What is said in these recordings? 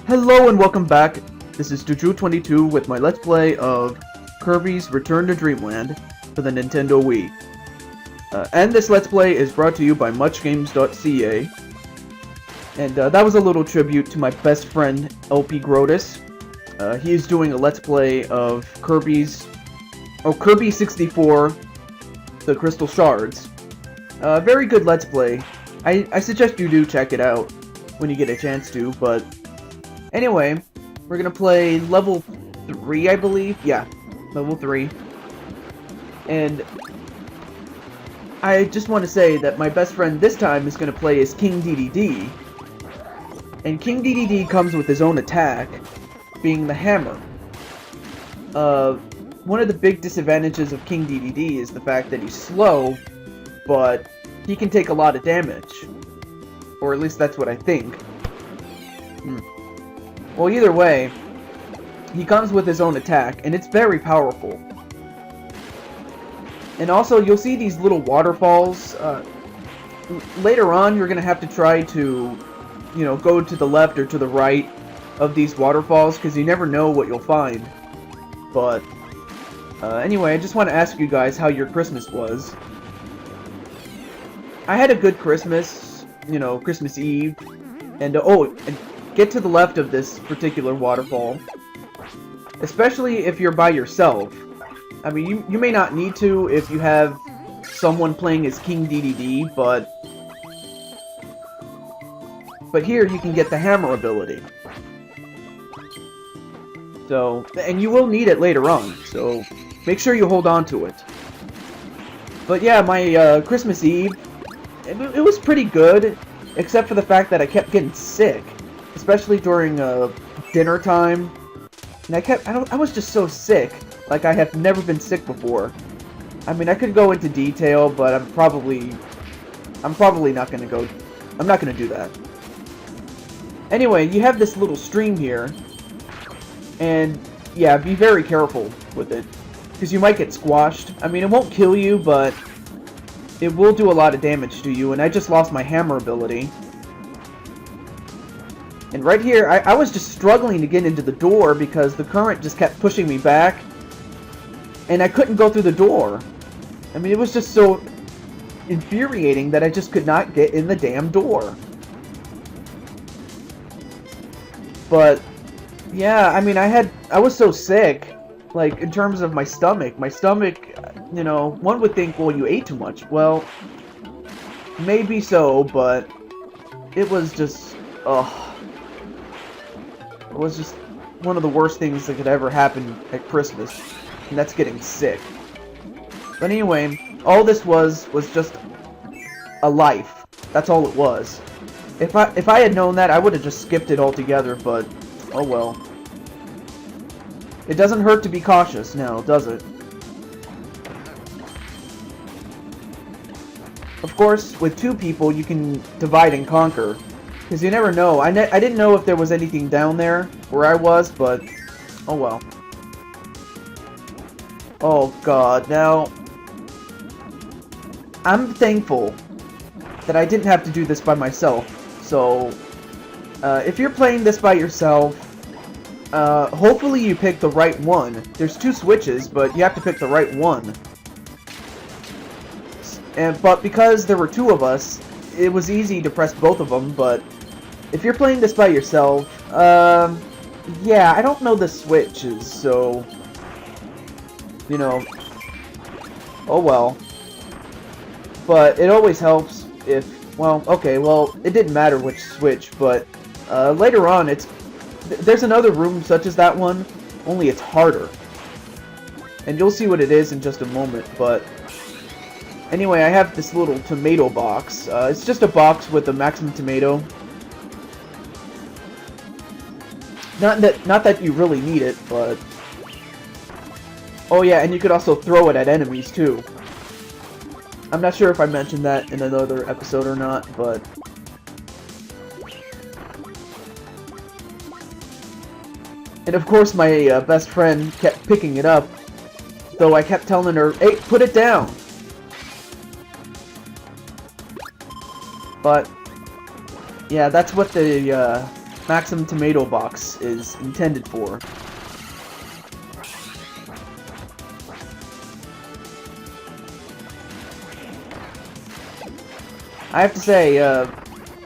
Hello and welcome back. This is Juju22 with my Let's Play of Kirby's Return to Dreamland for the Nintendo Wii. And this Let's Play is brought to you by MuchGames.ca. And that was a little tribute to my best friend, LP Grotus. He is doing a Let's Play of Kirby 64, The Crystal Shards. Very good Let's Play. I suggest you do check it out when you get a chance to, but anyway, we're gonna play level 3, I believe. Yeah, level 3. And I just want to say that my best friend this time is gonna play as King DDD. And King DDD comes with his own attack, being the hammer. One of the big disadvantages of King DDD is the fact that he's slow, but he can take a lot of damage. Or at least that's what I think. Well, either way, he comes with his own attack, and it's very powerful. And also, you'll see these little waterfalls. Later on, you're going to have to try to, go to the left or to the right of these waterfalls, because you never know what you'll find. But, anyway, I just want to ask you guys how your Christmas was. I had a good Christmas, Christmas Eve. And, and get to the left of this particular waterfall. Especially if you're by yourself. I mean, you may not need to if you have someone playing as King DDD, but here you can get the hammer ability. So, and you will need it later on, so make sure you hold on to it. But yeah, my Christmas Eve, it was pretty good, except for the fact that I kept getting sick. Especially during dinner time, and I was just so sick, like I have never been sick before. I mean, I could go into detail, but I'm probably not gonna go. I'm not gonna do that. Anyway, you have this little stream here, and yeah, be very careful with it, because you might get squashed. I mean, it won't kill you, but it will do a lot of damage to you. And I just lost my hammer ability. And right here, I was just struggling to get into the door because the current just kept pushing me back. And I couldn't go through the door. I mean, it was just so infuriating that I just could not get in the damn door. But, yeah, I mean, I was so sick. Like, in terms of my stomach, one would think, well, you ate too much. Well, maybe so, but it was just, it was just one of the worst things that could ever happen at Christmas, and that's getting sick. But anyway, all this was just a life. That's all it was. If I had known that, I would have just skipped it altogether, but oh well. It doesn't hurt to be cautious now, does it? Of course, with 2 people, you can divide and conquer. Because you never know. I didn't know if there was anything down there where I was, but oh well. Oh god, now I'm thankful that I didn't have to do this by myself. So, if you're playing this by yourself, hopefully you pick the right one. There's 2 switches, but you have to pick the right one. But because there were 2 of us, it was easy to press both of them, but if you're playing this by yourself, yeah, I don't know the switches, so, oh well. But it always helps if, well, okay, well, it didn't matter which switch, but later on, there's another room such as that one, only it's harder. And you'll see what it is in just a moment, but anyway, I have this little tomato box. It's just a box with a maximum tomato. Not that you really need it, but oh yeah, and you could also throw it at enemies too. I'm not sure if I mentioned that in another episode or not, but... And of course my best friend kept picking it up, though I kept telling her, hey, put it down! But, yeah, that's what the Maximum Tomato Box is intended for. I have to say,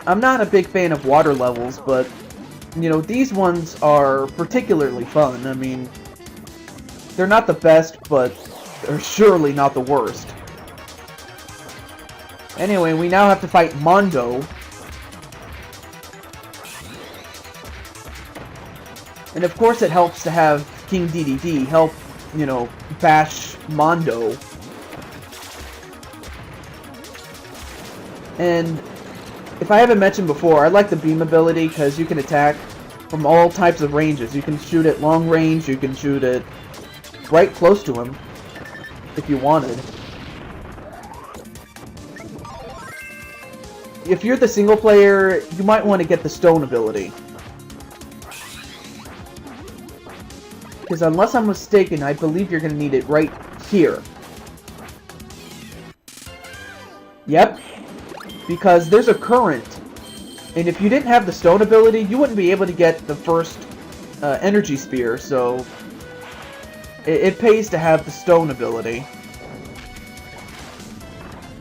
I'm not a big fan of water levels, but, you know, these ones are particularly fun. I mean, they're not the best, but they're surely not the worst. Anyway, we now have to fight Mondo. And of course it helps to have King DDD help, you know, bash Mondo. And if I haven't mentioned before, I like the beam ability because you can attack from all types of ranges. You can shoot at long range, you can shoot it right close to him if you wanted. If you're the single player, you might want to get the stone ability. Because unless I'm mistaken, I believe you're going to need it right here. Yep. Because there's a current, and if you didn't have the stone ability, you wouldn't be able to get the first energy spear, so it pays to have the stone ability.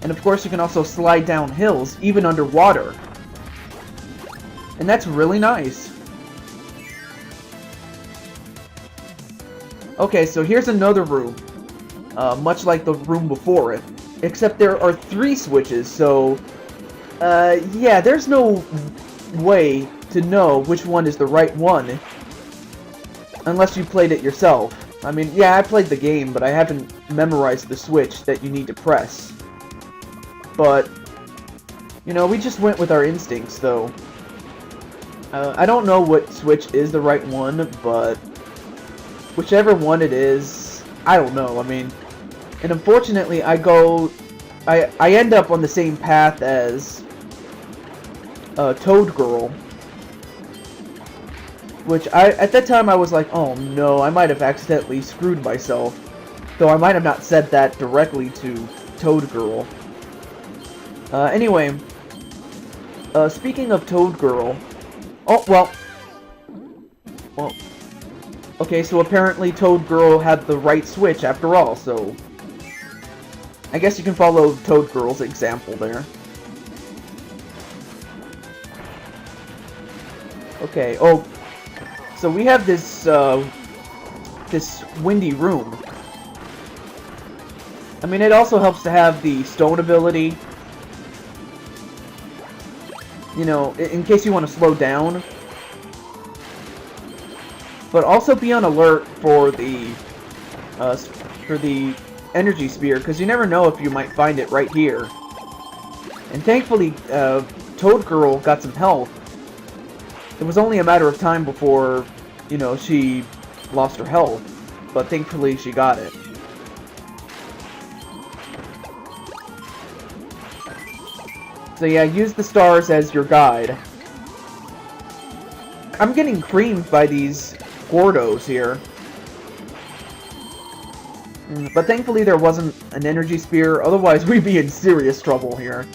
And of course you can also slide down hills, even underwater. And that's really nice. Okay, so here's another room, much like the room before it, except there are 3 switches, so... yeah, there's no way to know which one is the right one unless you played it yourself. I mean, yeah, I played the game, but I haven't memorized the switch that you need to press. But, you know, we just went with our instincts, though. I don't know what switch is the right one, but whichever one it is, I don't know. I mean, and unfortunately, I end up on the same path as Toad Girl, which at that time I was like, oh no, I might have accidentally screwed myself, though I might have not said that directly to Toad Girl. Anyway, speaking of Toad Girl, well, okay, so apparently Toad Girl had the right switch after all, so I guess you can follow Toad Girl's example there. Okay, oh, so we have this, this windy room. I mean, it also helps to have the stone ability. You know, in case you want to slow down. But also be on alert for the energy spear, because you never know if you might find it right here. And thankfully, Toad Girl got some health. It was only a matter of time before, you know, she lost her health, but thankfully she got it. So yeah, use the stars as your guide. I'm getting creamed by these Gordos here. But thankfully there wasn't an energy spear, otherwise we'd be in serious trouble here.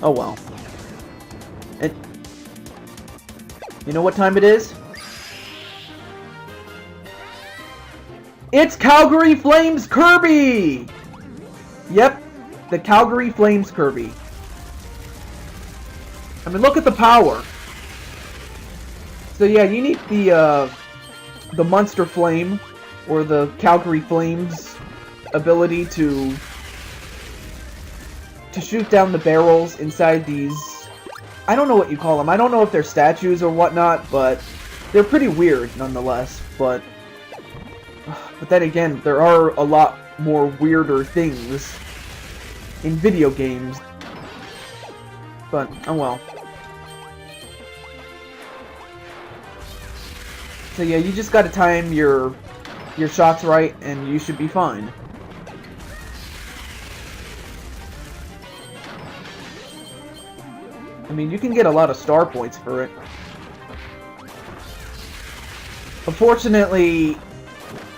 Oh well. And you know what time it is? It's Calgary Flames Kirby! Yep, the Calgary Flames Kirby. I mean, look at the power. So yeah, you need the Monster Flame, or the Calgary Flames ability to shoot down the barrels inside these... I don't know what you call them. I don't know if they're statues or whatnot, but they're pretty weird nonetheless. But then again, there are a lot more weirder things in video games. But, oh well. So yeah, you just gotta time your shots right, and you should be fine. I mean, you can get a lot of star points for it. Unfortunately,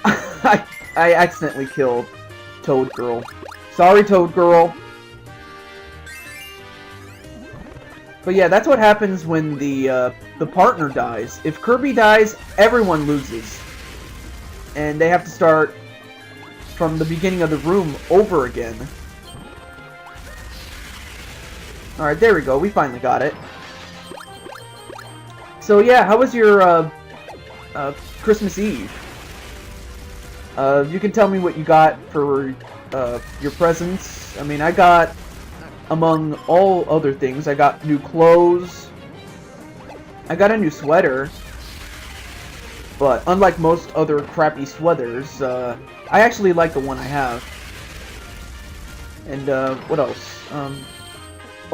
I accidentally killed Toad Girl. Sorry, Toad Girl. But yeah, that's what happens when the partner dies. If Kirby dies, everyone loses. And they have to start from the beginning of the room over again. Alright, there we go. We finally got it. So yeah, how was your Christmas Eve? You can tell me what you got for your presents. I mean, I got, among all other things, I got new clothes. I got a new sweater. But unlike most other crappy sweaters, I actually like the one I have. And what else?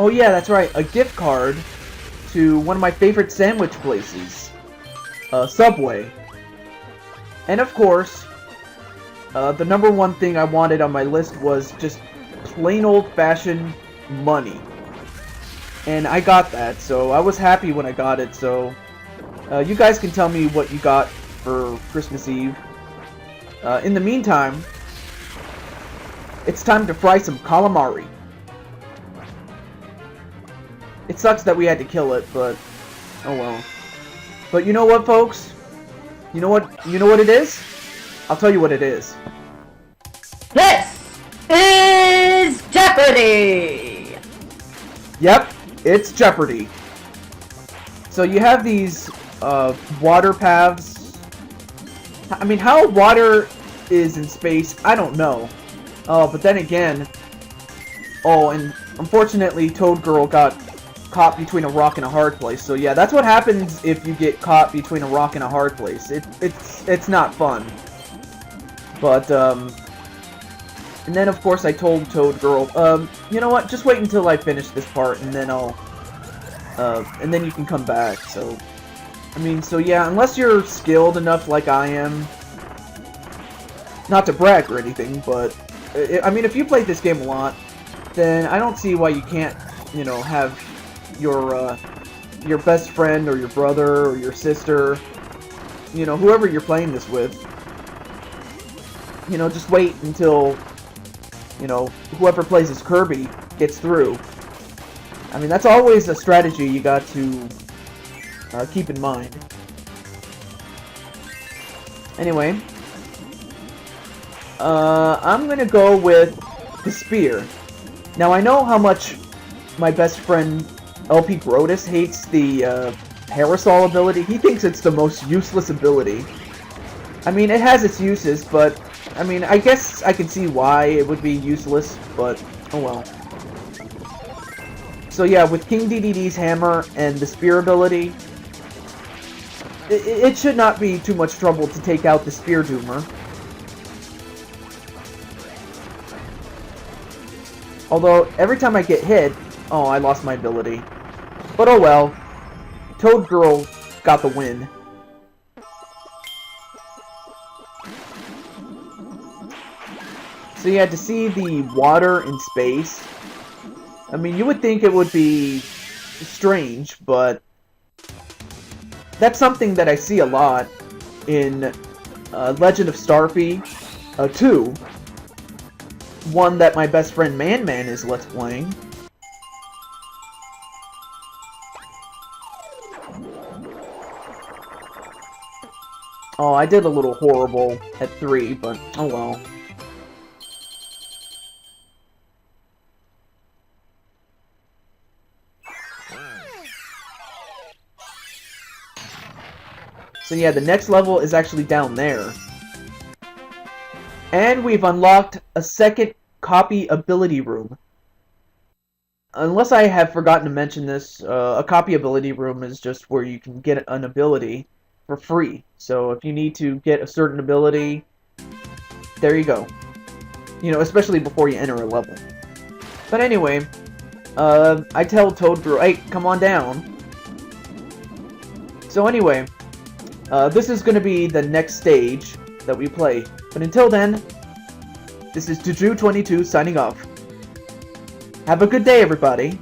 Oh yeah, that's right, a gift card to one of my favorite sandwich places, Subway. And of course, the number one thing I wanted on my list was just plain old-fashioned money. And I got that, so I was happy when I got it, so you guys can tell me what you got for Christmas Eve. In the meantime, it's time to fry some calamari. It sucks that we had to kill it, but oh well. But you know what, folks? You know what it is? I'll tell you what it is. This is Jeopardy! Yep, it's Jeopardy. So you have these water paths. I mean, how water is in space, I don't know. But then again, oh, and unfortunately Toad Girl got caught between a rock and a hard place. So yeah, that's what happens if you get caught between a rock and a hard place. It's not fun. But and then of course I told Toad Girl, you know what? Just wait until I finish this part, and then and then you can come back. So I mean, so yeah, unless you're skilled enough like I am, not to brag or anything, but I mean, if you played this game a lot, then I don't see why you can't, you know, have your best friend or your brother or your sister, you know, whoever you're playing this with, you know, just wait until, you know, whoever plays as Kirby gets through. I mean, that's always a strategy you got to keep in mind. Anyway, I'm gonna go with the spear. Now, I know how much my best friend LP Grotus hates the Parasol ability. He thinks it's the most useless ability. I mean, it has its uses, but I mean, I guess I can see why it would be useless, but oh well. So yeah, with King DDD's hammer and the spear ability, it should not be too much trouble to take out the Spear Doomer. Although, every time I get hit, oh, I lost my ability. But oh well. Toad Girl got the win. So yeah, to see the water in space, I mean, you would think it would be strange, but that's something that I see a lot in Legend of Starfy 2. One that my best friend Man is Let's Playing. Oh, I did a little horrible at 3, but oh well. So yeah, the next level is actually down there. And we've unlocked a second copy ability room. Unless I have forgotten to mention this, a copy ability room is just where you can get an ability for free. So if you need to get a certain ability, there you go. You know, especially before you enter a level. But anyway, I tell Toad Girl, hey, come on down. So anyway, this is going to be the next stage that we play. But until then, this is Juju22 signing off. Have a good day, everybody.